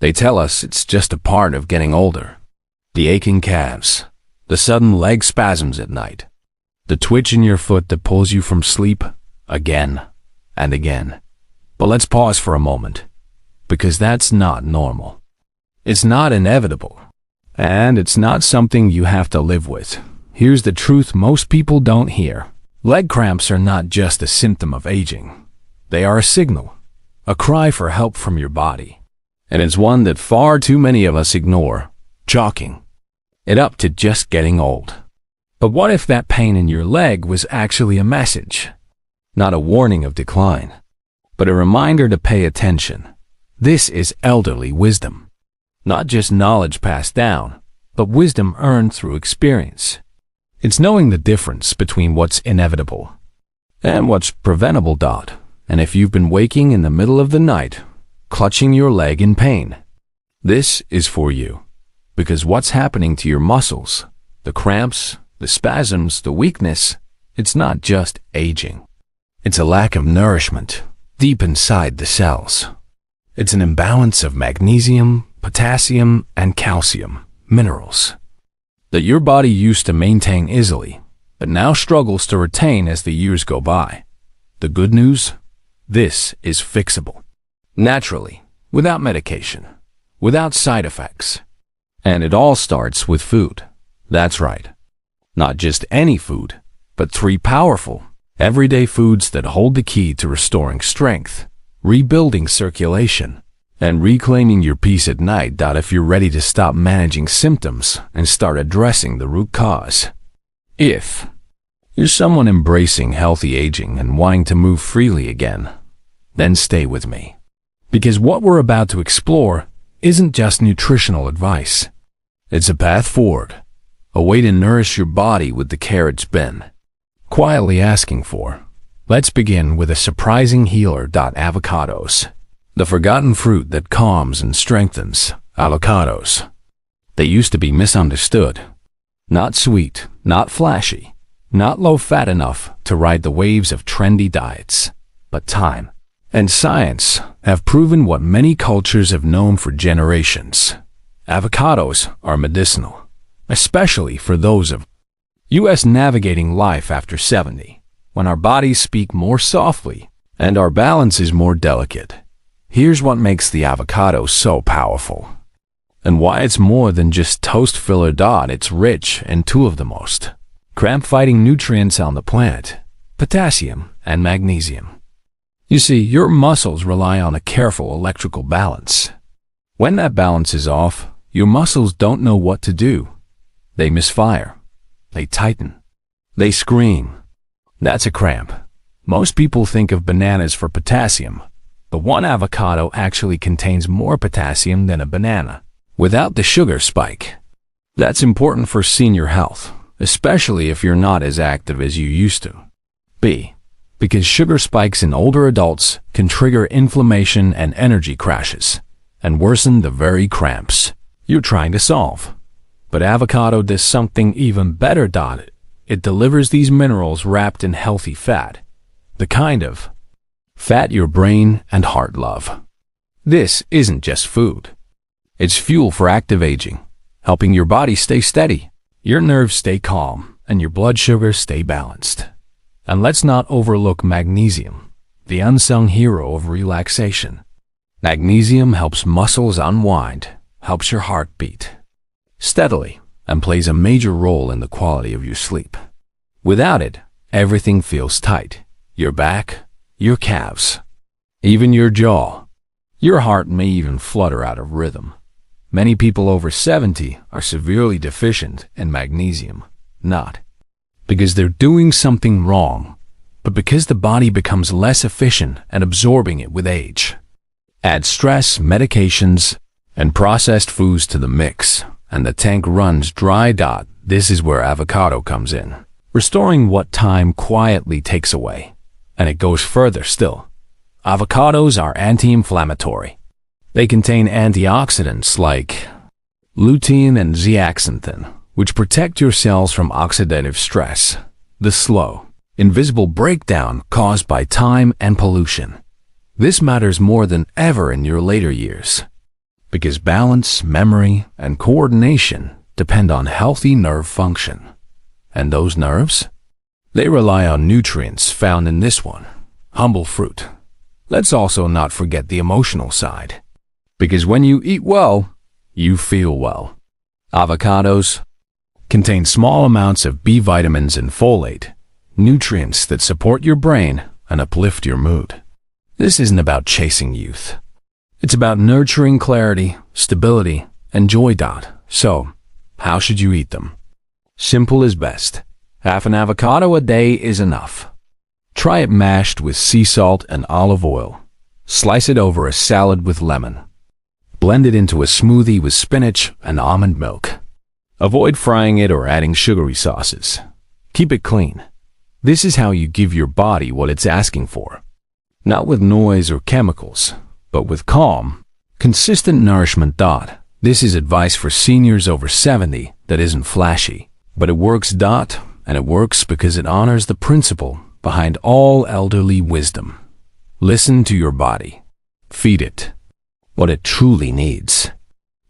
They tell us it's just a part of getting older. The aching calves, the sudden leg spasms at night, the twitch in your foot that pulls you from sleep again and again. But let's pause for a moment, because that's not normal. It's not inevitable, and it's not something you have to live with. Here's the truth most people don't hear. Leg cramps are not just a symptom of aging. They are a signal, a cry for help from your body. And it's one that far too many of us ignore, chalking it up to just getting old. But what if that pain in your leg was actually a message? Not a warning of decline, but a reminder to pay attention. This is elderly wisdom. Not just knowledge passed down, but wisdom earned through experience. It's knowing the difference between what's inevitable and what's preventable. And if you've been waking in the middle of the night, clutching your leg in pain, this is for you. Because what's happening to your muscles, the cramps, the spasms, the weakness, it's not just aging. It's a lack of nourishment deep inside the cells. It's an imbalance of magnesium, potassium, and calcium, minerals, that your body used to maintain easily, but now struggles to retain as the years go by. The good news? This is fixable. Naturally, without medication, without side effects. And it all starts with food. That's right. Not just any food, but 3 powerful, everyday foods that hold the key to restoring strength, rebuilding circulation, and reclaiming your peace at night. If you're ready to stop managing symptoms and start addressing the root cause. If you're someone embracing healthy aging and wanting to move freely again, then stay with me. Because what we're about to explore isn't just nutritional advice. It's a path forward, a way to nourish your body with the care it's been quietly asking for. Let's begin with a surprising healer. Avocados. The forgotten fruit that calms and strengthens. Avocados. They used to be misunderstood. Not sweet, not flashy, not low-fat enough to ride the waves of trendy diets. But time and science have proven what many cultures have known for generations. Avocados are medicinal, especially for those of us navigating life after 70, when our bodies speak more softly and our balance is more delicate. Here's what makes the avocado so powerful, and why it's more than just toast filler. It's rich in 2 of the most cramp-fighting nutrients on the planet, potassium and magnesium. You see, your muscles rely on a careful electrical balance. When that balance is off, your muscles don't know what to do. They misfire. They tighten. They scream. That's a cramp. Most people think of bananas for potassium, but one avocado actually contains more potassium than a banana, without the sugar spike. That's important for senior health, especially if you're not as active as you used to be, because sugar spikes in older adults can trigger inflammation and energy crashes, and worsen the very cramps you're trying to solve. But avocado does something even better. It delivers these minerals wrapped in healthy fat, the kind of fat your brain and heart love. This isn't just food. It's fuel for active aging, helping your body stay steady, your nerves stay calm, and your blood sugar stay balanced. And let's not overlook magnesium, the unsung hero of relaxation. Magnesium helps muscles unwind, helps your heart beat steadily, and plays a major role in the quality of your sleep. Without it, everything feels tight. Your back, your calves, even your jaw. Your heart may even flutter out of rhythm. Many people over 70 are severely deficient in magnesium, not because they're doing something wrong, but because the body becomes less efficient at absorbing it with age. Add stress, medications, and processed foods to the mix, and the tank runs dry. This is where avocado comes in, restoring what time quietly takes away. And it goes further still. Avocados are anti-inflammatory. They contain antioxidants like lutein and zeaxanthin, which protect your cells from oxidative stress, the slow, invisible breakdown caused by time and pollution. This matters more than ever in your later years. Because balance, memory, and coordination depend on healthy nerve function. And those nerves? They rely on nutrients found in this one, humble fruit. Let's also not forget the emotional side. Because when you eat well, you feel well. Avocados contain small amounts of B vitamins and folate, nutrients that support your brain and uplift your mood. This isn't about chasing youth. It's about nurturing clarity, stability, and joy. So, how should you eat them? Simple is best. Half an avocado a day is enough. Try it mashed with sea salt and olive oil. Slice it over a salad with lemon. Blend it into a smoothie with spinach and almond milk. Avoid frying it or adding sugary sauces. Keep it clean. This is how you give your body what it's asking for. Not with noise or chemicals, but with calm, consistent nourishment. This is advice for seniors over 70 that isn't flashy, but it works. And it works because it honors the principle behind all elderly wisdom. Listen to your body. Feed it what it truly needs.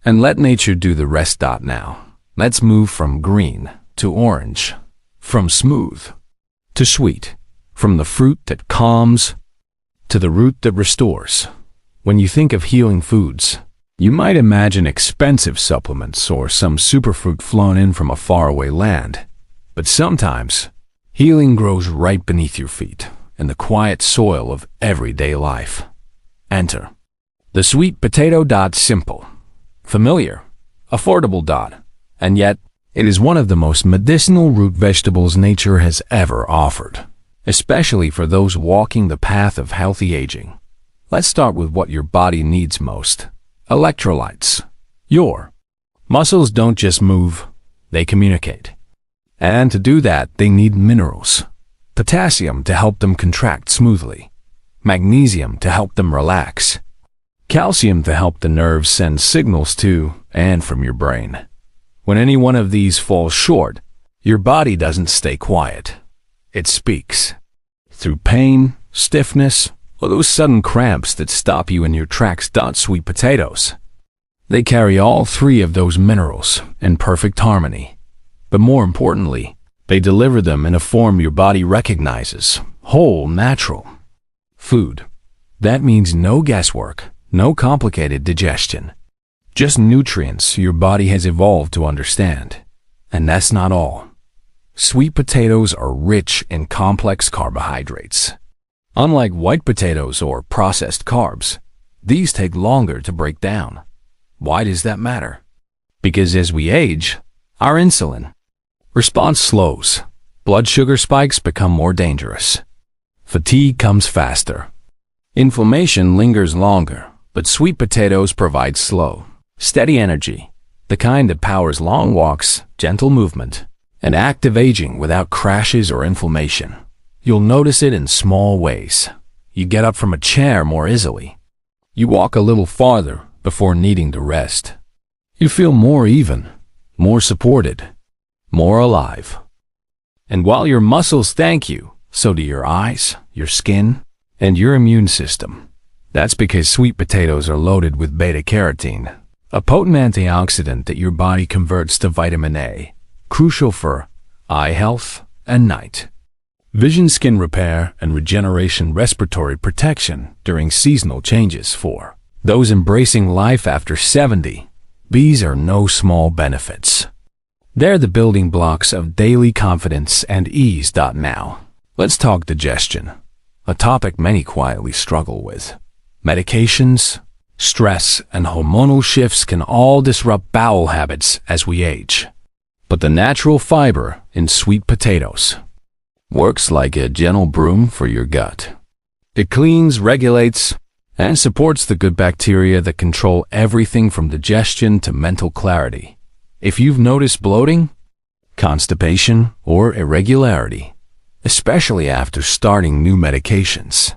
And let nature do the rest. Now, let's move from green to orange, from smooth to sweet, from the fruit that calms to the root that restores. When you think of healing foods, you might imagine expensive supplements or some superfruit flown in from a faraway land. But sometimes, healing grows right beneath your feet in the quiet soil of everyday life. Enter the sweet potato. Simple, familiar, affordable. And yet, it is one of the most medicinal root vegetables nature has ever offered, especially for those walking the path of healthy aging. Let's start with what your body needs most: electrolytes. Your muscles don't just move, they communicate. And to do that, they need minerals. Potassium to help them contract smoothly. Magnesium to help them relax. Calcium to help the nerves send signals to and from your brain. When any one of these falls short, your body doesn't stay quiet. It speaks. Through pain, stiffness, or those sudden cramps that stop you in your tracks. Sweet potatoes. They carry all three of those minerals in perfect harmony. But more importantly, they deliver them in a form your body recognizes, whole, natural. Food. That means no guesswork, no complicated digestion. Just nutrients your body has evolved to understand. And that's not all. Sweet potatoes are rich in complex carbohydrates. Unlike white potatoes or processed carbs, these take longer to break down. Why does that matter? Because as we age, our insulin response slows. Blood sugar spikes become more dangerous. Fatigue comes faster. Inflammation lingers longer, but sweet potatoes provide slow, steady energy, the kind that powers long walks, gentle movement, and active aging without crashes or inflammation. You'll notice it in small ways. You get up from a chair more easily. You walk a little farther before needing to rest. You feel more even, more supported, more alive. And while your muscles thank you, so do your eyes, your skin, and your immune system. That's because sweet potatoes are loaded with beta-carotene, a potent antioxidant that your body converts to vitamin A, crucial for eye health and night vision, skin repair, and regeneration, respiratory protection during seasonal changes. For those embracing life after 70, these are no small benefits. They're the building blocks of daily confidence and ease. Now, let's talk digestion, a topic many quietly struggle with. Medications, stress, and hormonal shifts can all disrupt bowel habits as we age. But the natural fiber in sweet potatoes works like a gentle broom for your gut. It cleans, regulates, and supports the good bacteria that control everything from digestion to mental clarity. If you've noticed bloating, constipation, or irregularity, especially after starting new medications,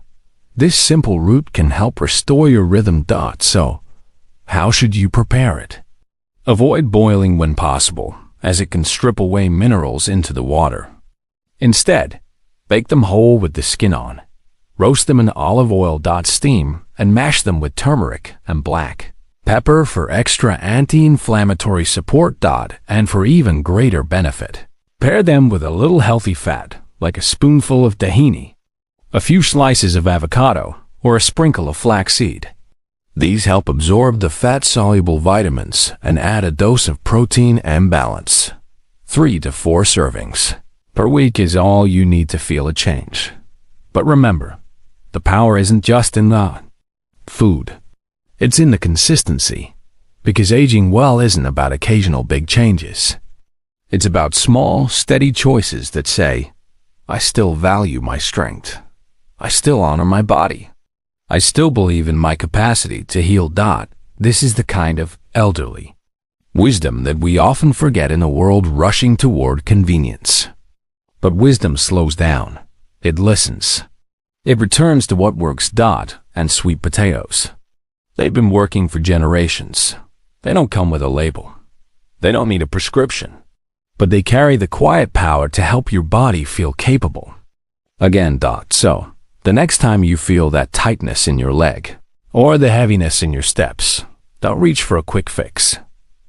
this simple root can help restore your rhythm. So, how should you prepare it? Avoid boiling when possible, as it can strip away minerals into the water. Instead, bake them whole with the skin on. Roast them in olive oil. Steam and mash them with turmeric and black Pepper for extra anti-inflammatory support. And for even greater benefit, pair them with a little healthy fat, like a spoonful of tahini, a few slices of avocado, or a sprinkle of flaxseed. These help absorb the fat-soluble vitamins and add a dose of protein and balance. 3 to 4 servings per week is all you need to feel a change. But remember, the power isn't just in the food. It's in the consistency, because aging well isn't about occasional big changes. It's about small, steady choices that say, I still value my strength. I still honor my body. I still believe in my capacity to heal. This is the kind of elderly wisdom that we often forget in a world rushing toward convenience. But wisdom slows down. It listens. It returns to what works. And sweet potatoes. They've been working for generations. They don't come with a label. They don't need a prescription. But they carry the quiet power to help your body feel capable. Again. So, the next time you feel that tightness in your leg, or the heaviness in your steps, don't reach for a quick fix.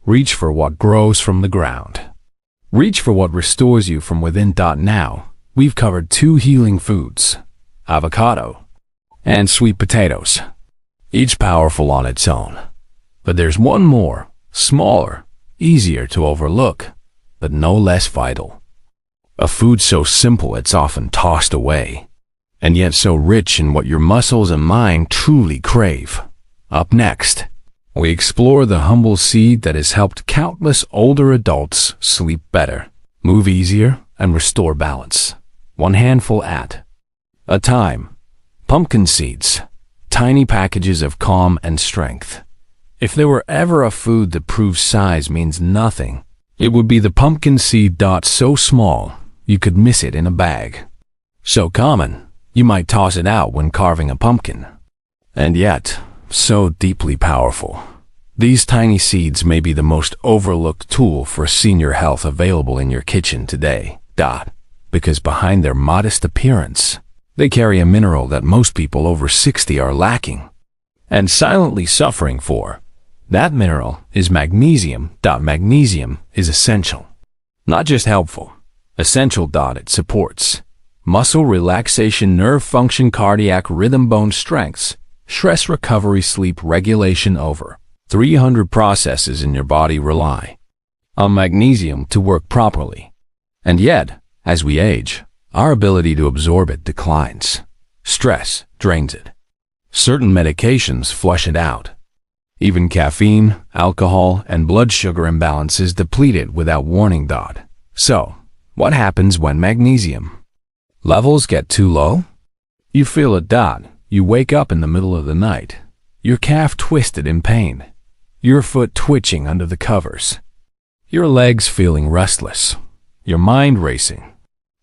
Reach for what grows from the ground. Reach for what restores you from within. Now, we've covered 2 healing foods, avocado and sweet potatoes, each powerful on its own. But there's one more, smaller, easier to overlook, but no less vital. A food so simple it's often tossed away, and yet so rich in what your muscles and mind truly crave. Up next, we explore the humble seed that has helped countless older adults sleep better, move easier, and restore balance. One handful at a time. Pumpkin seeds, tiny packages of calm and strength. If there were ever a food that proves size means nothing, it would be the pumpkin seed. So small, you could miss it in a bag. So common, you might toss it out when carving a pumpkin. And yet, so deeply powerful. These tiny seeds may be the most overlooked tool for senior health available in your kitchen today. Because behind their modest appearance, they carry a mineral that most people over 60 are lacking and silently suffering for. That mineral is magnesium. Magnesium is essential. Not just helpful, essential. It supports muscle relaxation, nerve function, cardiac rhythm, bone strength, stress recovery, sleep regulation. Over 300 processes in your body rely on magnesium to work properly. And yet, as we age, our ability to absorb it declines. Stress drains it. Certain medications flush it out. Even caffeine, alcohol, and blood sugar imbalances deplete it without warning. So, what happens when magnesium levels get too low? You feel it. You wake up in the middle of the night, your calf twisted in pain, your foot twitching under the covers, your legs feeling restless, your mind racing.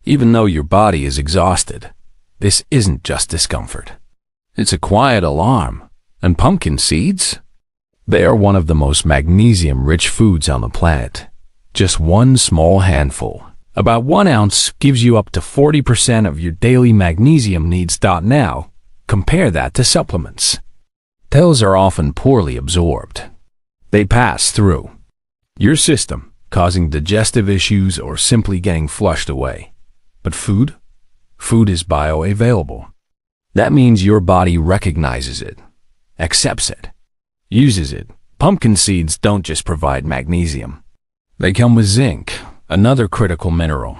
Even though your body is exhausted, this isn't just discomfort. It's a quiet alarm. And pumpkin seeds? They are one of the most magnesium-rich foods on the planet. Just one small handful, about 1 ounce, gives you up to 40% of your daily magnesium needs. Now, compare that to supplements. Those are often poorly absorbed. They pass through your system, causing digestive issues or simply getting flushed away. But food? Food is bioavailable. That means your body recognizes it, accepts it, uses it. Pumpkin seeds don't just provide magnesium. They come with zinc, another critical mineral,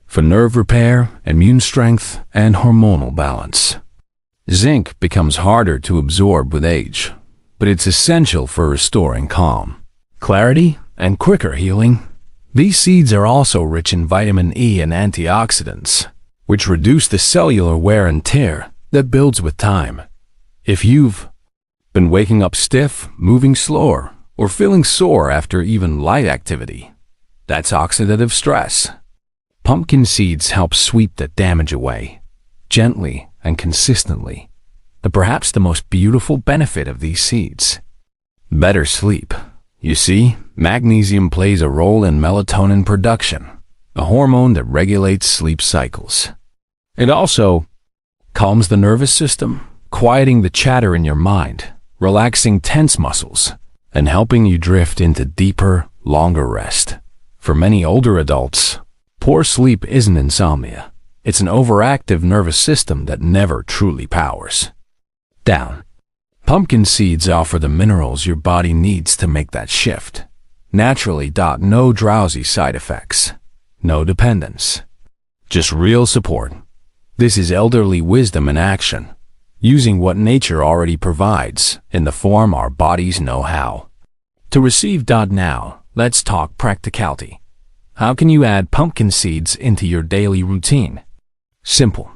for nerve repair, immune strength, and hormonal balance. Zinc becomes harder to absorb with age, but it's essential for restoring calm, clarity, and quicker healing. These seeds are also rich in vitamin E and antioxidants, which reduce the cellular wear and tear that builds with time. If you've been waking up stiff, moving slower, or feeling sore after even light activity, that's oxidative stress. Pumpkin seeds help sweep that damage away, gently and consistently. But perhaps the most beautiful benefit of these seeds: better sleep. You see, magnesium plays a role in melatonin production, a hormone that regulates sleep cycles. It also calms the nervous system, quieting the chatter in your mind, relaxing tense muscles, and helping you drift into deeper, longer rest. For many older adults, poor sleep isn't insomnia. It's an overactive nervous system that never truly powers down. Pumpkin seeds offer the minerals your body needs to make that shift. Naturally. No drowsy side effects. No dependence. Just real support. This is elderly wisdom in action, using what nature already provides in the form our bodies know how to receive. Now, let's talk practicality. How can you add pumpkin seeds into your daily routine? Simple.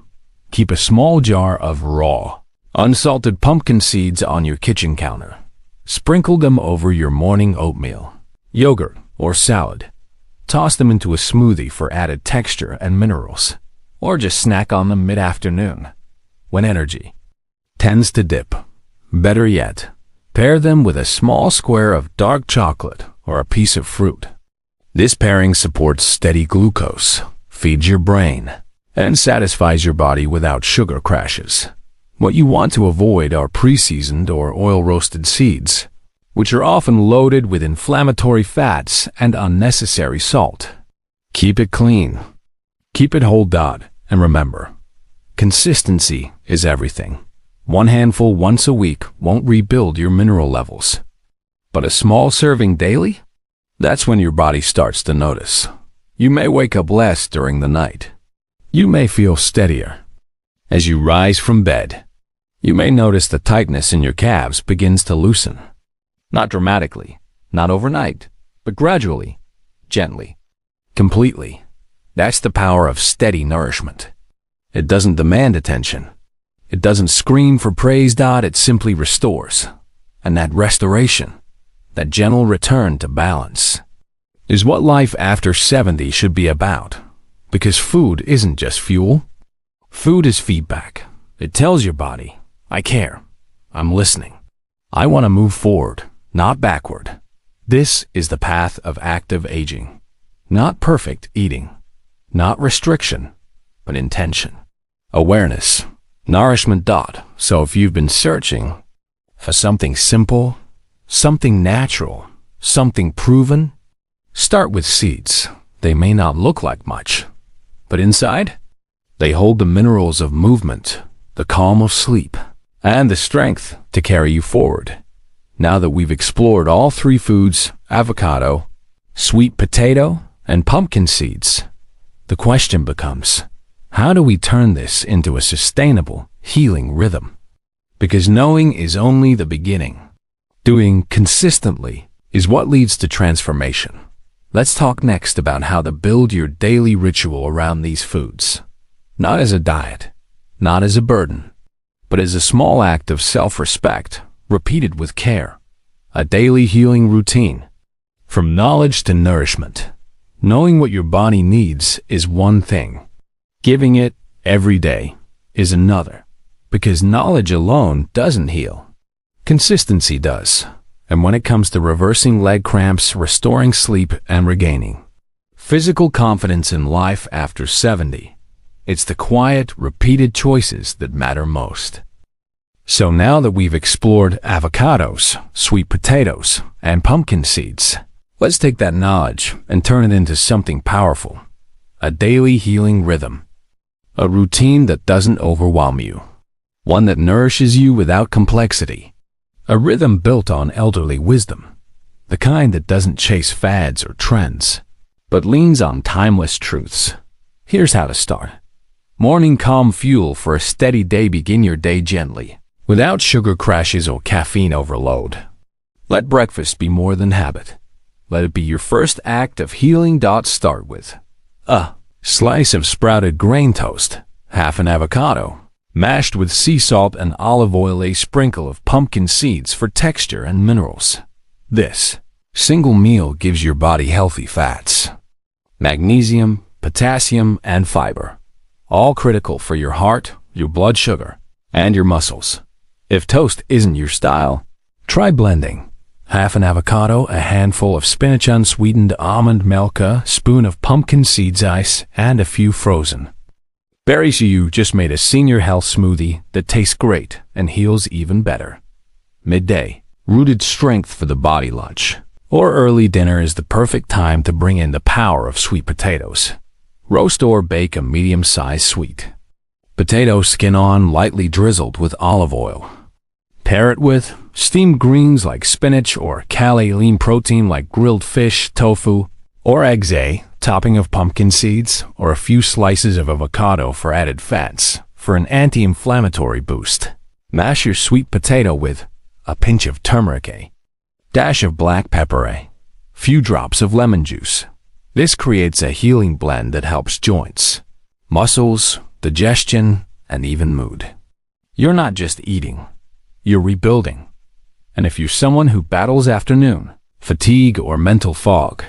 Keep a small jar of raw, unsalted pumpkin seeds on your kitchen counter. Sprinkle them over your morning oatmeal, yogurt, or salad. Toss them into a smoothie for added texture and minerals, or just snack on them mid-afternoon when energy tends to dip. Better yet, pair them with a small square of dark chocolate or a piece of fruit. This pairing supports steady glucose, feeds your brain, and satisfies your body without sugar crashes. What you want to avoid are pre-seasoned or oil-roasted seeds, which are often loaded with inflammatory fats and unnecessary salt. Keep it clean. Keep it whole. And remember, consistency is everything. One handful once a week won't rebuild your mineral levels. But a small serving daily? That's when your body starts to notice. You may wake up less during the night. You may feel steadier as you rise from bed. You may notice the tightness in your calves begins to loosen. Not dramatically, not overnight, but gradually, gently, completely. That's the power of steady nourishment. It doesn't demand attention. It doesn't scream for praise. It simply restores. And that restoration, that gentle return to balance, is what life after 70 should be about. Because food isn't just fuel. Food is feedback. It tells your body, I care. I'm listening. I want to move forward, not backward. This is the path of active aging. Not perfect eating. Not restriction, but intention. Awareness. Nourishment. So if you've been searching for something simple, something natural, something proven, start with seeds. They may not look like much, but inside, they hold the minerals of movement, the calm of sleep, and the strength to carry you forward. Now that we've explored all three foods, avocado, sweet potato, and pumpkin seeds, the question becomes, how do we turn this into a sustainable, healing rhythm? Because knowing is only the beginning. Doing consistently is what leads to transformation. Let's talk next about how to build your daily ritual around these foods. Not as a diet, not as a burden, but as a small act of self-respect, repeated with care. A daily healing routine. From knowledge to nourishment. Knowing what your body needs is one thing. Giving it every day is another. Because knowledge alone doesn't heal. Consistency does. And when it comes to reversing leg cramps, restoring sleep, and regaining physical confidence in life after 70, it's the quiet, repeated choices that matter most. So now that we've explored avocados, sweet potatoes, and pumpkin seeds, let's take that knowledge and turn it into something powerful. A daily healing rhythm. A routine that doesn't overwhelm you. One that nourishes you without complexity. A rhythm built on elderly wisdom. The kind that doesn't chase fads or trends, but leans on timeless truths. Here's how to start. Morning calm fuel for a steady day. Begin your day gently, without sugar crashes or caffeine overload. Let breakfast be more than habit. Let it be your first act of healing. Start with a slice of sprouted grain toast, half an avocado, mashed with sea salt and olive oil, a sprinkle of pumpkin seeds for texture and minerals. This single meal gives your body healthy fats, magnesium, potassium, and fiber, all critical for your heart, your blood sugar, and your muscles. If toast isn't your style, try blending. Half an avocado, a handful of spinach, unsweetened almond milk, a spoon of pumpkin seeds ice, and a few frozen berries. You just made a senior health smoothie that tastes great and heals even better. Midday, rooted strength for the body lunch. Or early dinner is the perfect time to bring in the power of sweet potatoes. Roast or bake a medium-sized sweet potato, skin on, lightly drizzled with olive oil. Pair it with steamed greens like spinach or lean protein like grilled fish, tofu, or eggs, a topping of pumpkin seeds, or a few slices of avocado for added fats for an anti-inflammatory boost. Mash your sweet potato with a pinch of turmeric, a dash of black pepper, a few drops of lemon juice. This creates a healing blend that helps joints, muscles, digestion, and even mood. You're not just eating, you're rebuilding. And if you're someone who battles afternoon fatigue or mental fog,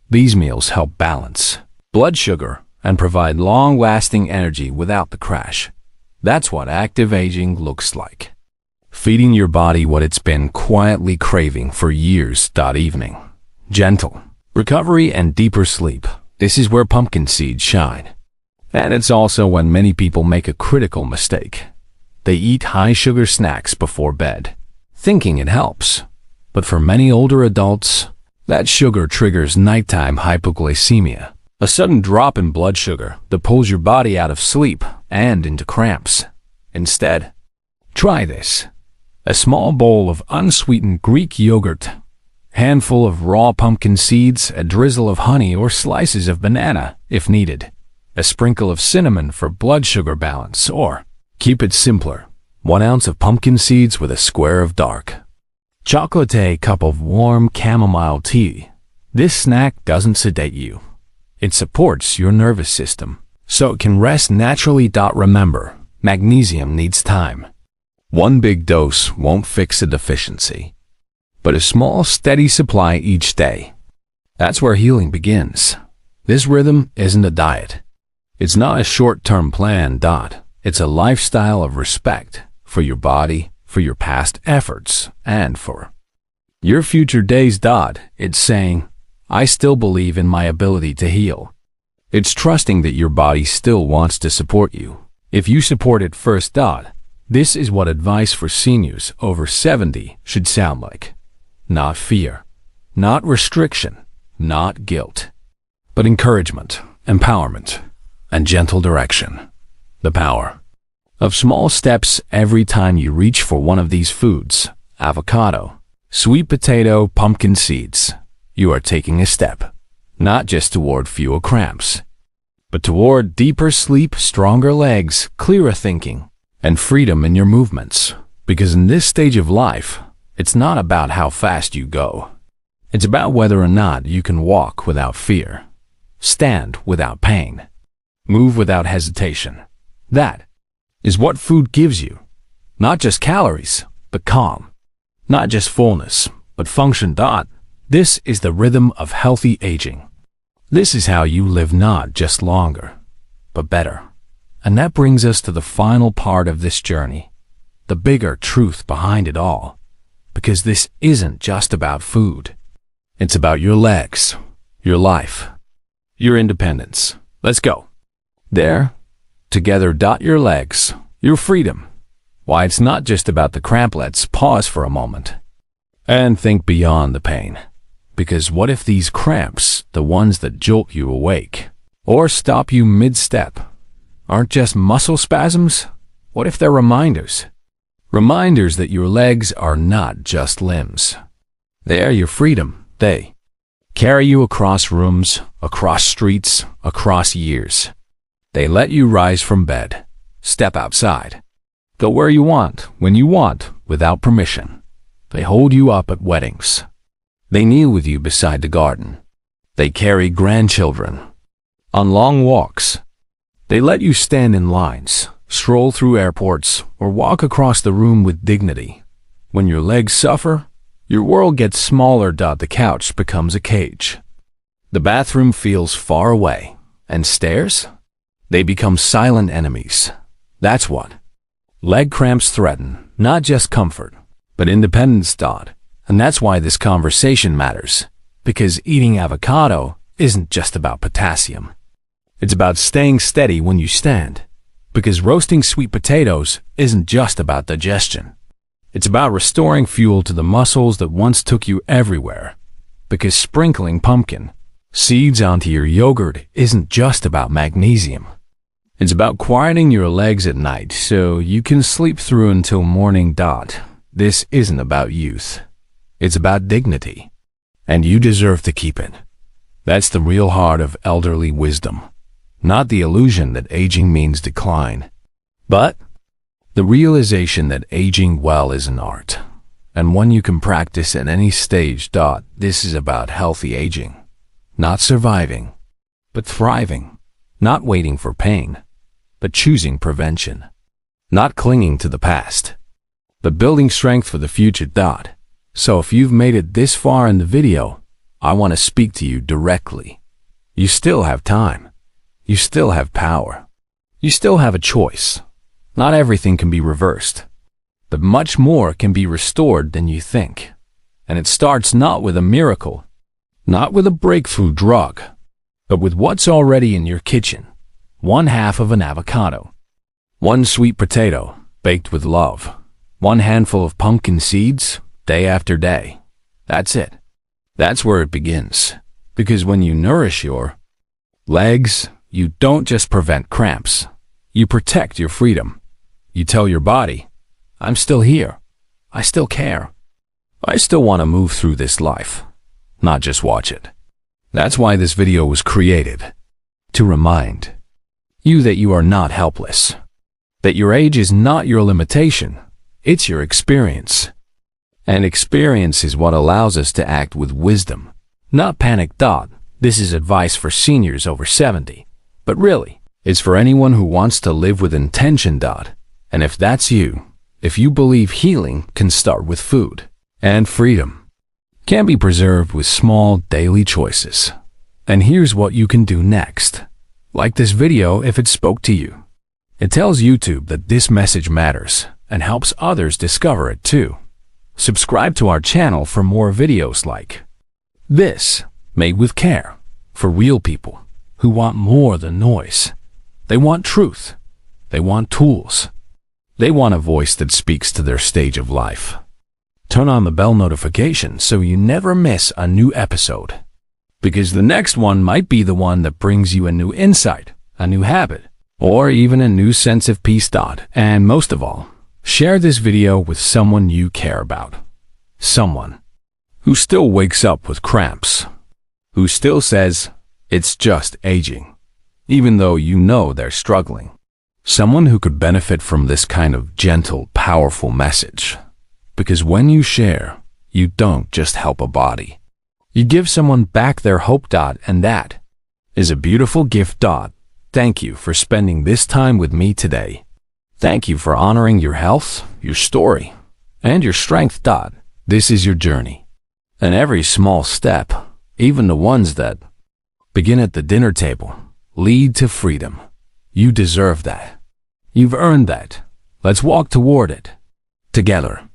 these meals help balance blood sugar and provide long-lasting energy without the crash. That's what active aging looks like. Feeding your body what it's been quietly craving for years. Evening, gentle recovery and deeper sleep. This is where pumpkin seeds shine. And it's also when many people make a critical mistake. They eat high-sugar snacks before bed, thinking it helps. But for many older adults, that sugar triggers nighttime hypoglycemia, a sudden drop in blood sugar that pulls your body out of sleep and into cramps. Instead, try this. A small bowl of unsweetened Greek yogurt, handful of raw pumpkin seeds, a drizzle of honey or slices of banana if needed, a sprinkle of cinnamon for blood sugar balance, or keep it simpler, 1 ounce of pumpkin seeds with a square of dark chocolate, a cup of warm chamomile tea. This snack doesn't sedate you. It supports your nervous system, so it can rest naturally. Remember, magnesium needs time. One big dose won't fix a deficiency, but a small, steady supply each day. That's where healing begins. This rhythm isn't a diet. It's not a short-term plan. It's a lifestyle of respect for your body, for your past efforts, and for your future days. It's saying, I still believe in my ability to heal. It's trusting that your body still wants to support you, if you support it first. This is what advice for seniors over 70 should sound like. Not fear, not restriction, not guilt, but encouragement, empowerment, and gentle direction. The power of small steps. Every time you reach for one of these foods, avocado, sweet potato, pumpkin seeds, you are taking a step, not just toward fewer cramps, but toward deeper sleep, stronger legs, clearer thinking, and freedom in your movements. Because in this stage of life, it's not about how fast you go. It's about whether or not you can walk without fear, stand without pain, move without hesitation. That is what food gives you. Not just calories, but calm. Not just fullness, but function. This is the rhythm of healthy aging. This is how you live not just longer, but better. And that brings us to the final part of this journey, the bigger truth behind it all. Because this isn't just about food. It's about your legs, your life, your independence. Let's go. There, together. Your legs, your freedom. Why, it's not just about the cramplets. Pause for a moment and think beyond the pain. Because what if these cramps, the ones that jolt you awake or stop you mid-step, aren't just muscle spasms? What if they're reminders? Reminders that your legs are not just limbs. They are your freedom. They carry you across rooms, across streets, across years. They let you rise from bed, step outside, go where you want, when you want, without permission. They hold you up at weddings. They kneel with you beside the garden. They carry grandchildren on long walks. They let you stand in lines, stroll through airports, or walk across the room with dignity. When your legs suffer, your world gets smaller. The couch becomes a cage. The bathroom feels far away. And stairs? They become silent enemies. That's what leg cramps threaten, not just comfort, but independence. And that's why this conversation matters. Because eating avocado isn't just about potassium. It's about staying steady when you stand. Because roasting sweet potatoes isn't just about digestion. It's about restoring fuel to the muscles that once took you everywhere. Because sprinkling pumpkin seeds onto your yogurt isn't just about magnesium. It's about quieting your legs at night so you can sleep through until morning. This isn't about youth. It's about dignity. And you deserve to keep it. That's the real heart of elderly wisdom. Not the illusion that aging means decline, but the realization that aging well is an art, and one you can practice at any stage. This is about healthy aging. Not surviving, but thriving. Not waiting for pain, but choosing prevention. Not clinging to the past, but building strength for the future. So if you've made it this far in the video, I want to speak to you directly. You still have time. You still have power. You still have a choice. Not everything can be reversed, but much more can be restored than you think. And it starts not with a miracle, not with a breakthrough drug, but with what's already in your kitchen. 1/2 of an avocado, 1 sweet potato baked with love, 1 handful of pumpkin seeds day after day. That's it. That's where it begins. Because when you nourish your legs, you don't just prevent cramps. You protect your freedom. You tell your body, I'm still here. I still care. I still want to move through this life, not just watch it. That's why this video was created. To remind you that you are not helpless. That your age is not your limitation. It's your experience. And experience is what allows us to act with wisdom, not panic. This is advice for seniors over 70. But really, it's for anyone who wants to live with intention. And if that's you, if you believe healing can start with food, and freedom can be preserved with small daily choices. And here's what you can do next. Like this video if it spoke to you. It tells YouTube that this message matters and helps others discover it too. Subscribe to our channel for more videos like this, made with care, for real people who want more than noise. They want truth. They want tools. They want a voice that speaks to their stage of life. Turn on the bell notification so you never miss a new episode. Because the next one might be the one that brings you a new insight, a new habit, or even a new sense of peace. And most of all, share this video with someone you care about. Someone who still wakes up with cramps. Who still says, it's just aging, even though you know they're struggling. Someone who could benefit from this kind of gentle, powerful message. Because when you share, you don't just help a body. You give someone back their hope. And that is a beautiful gift. Thank you for spending this time with me today. Thank you for honoring your health, your story, and your strength. This is your journey. And every small step, even the ones that begin at the dinner table, lead to freedom. You deserve that. You've earned that. Let's walk toward it together.